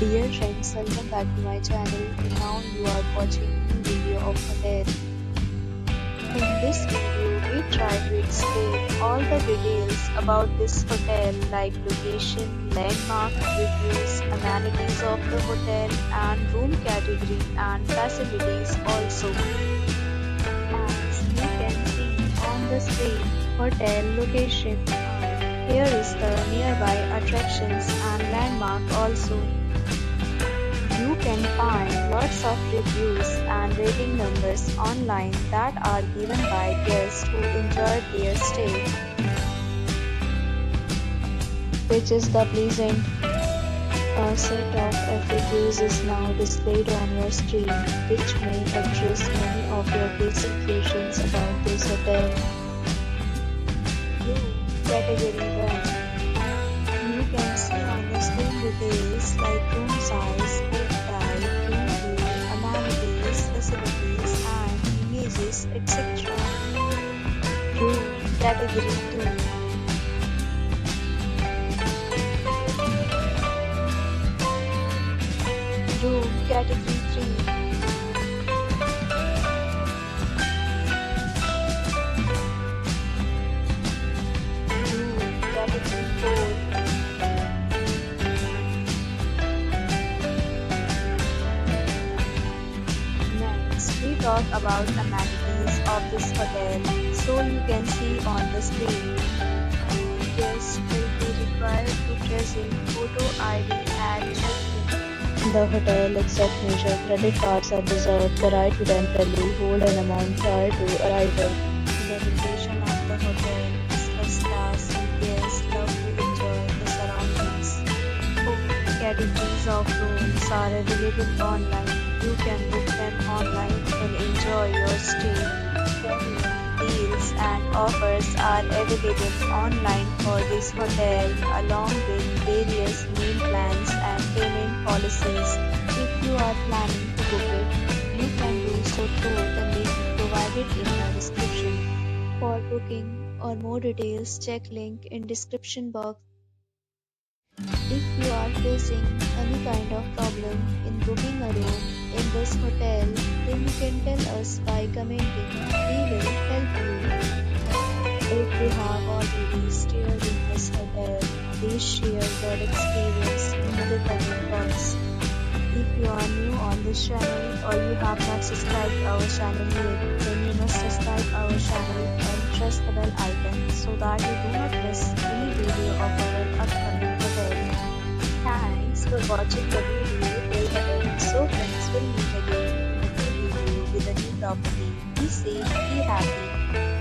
Dear friends, welcome back to my channel. Now you are watching a video of hotel. In this video, we try to explain all the details about this hotel like location, landmark, reviews, amenities of the hotel and room category and facilities also. As you can see on the screen, hotel location. Here is the nearby attractions and landmark also. You can find lots of reviews and rating numbers online that are given by guests who enjoyed their stay, which is the pleasant. A set of FAQs is now displayed on your screen, which may address many of your basic questions about this hotel. Category 1. You can see on the screen details like room size, bed type, room view, amenities, facilities, and images, etc. Room Category 2. Room Category 3. We talk about amenities of this hotel, so you can see on the screen. Guests will be required to present photo ID at check-in. The hotel accepts major credit cards are reserved the right to temporarily hold an amount prior to arrival. The location of the hotel is first class and guests love to enjoy the surroundings. 4 categories of rooms are available online. You can book them online and enjoy your stay. Deals and offers are available online for this hotel along with various meal plans and payment policies. If you are planning to book it, you can do so through the link provided in the description. For booking or more details, check link in description box. If you are facing any kind of problem in booking a room in this hotel, then you can tell us by commenting. We will help you. If you have already stayed in this hotel, please share your experience in the comment box. If you are new on this channel or you have not subscribed our channel yet, then you must subscribe our channel and press the bell icon so that you do not miss any video of our upcoming hotel. Thanks for watching the video till the end. So friends, will meet again in a new video with a new property. Be safe, be happy.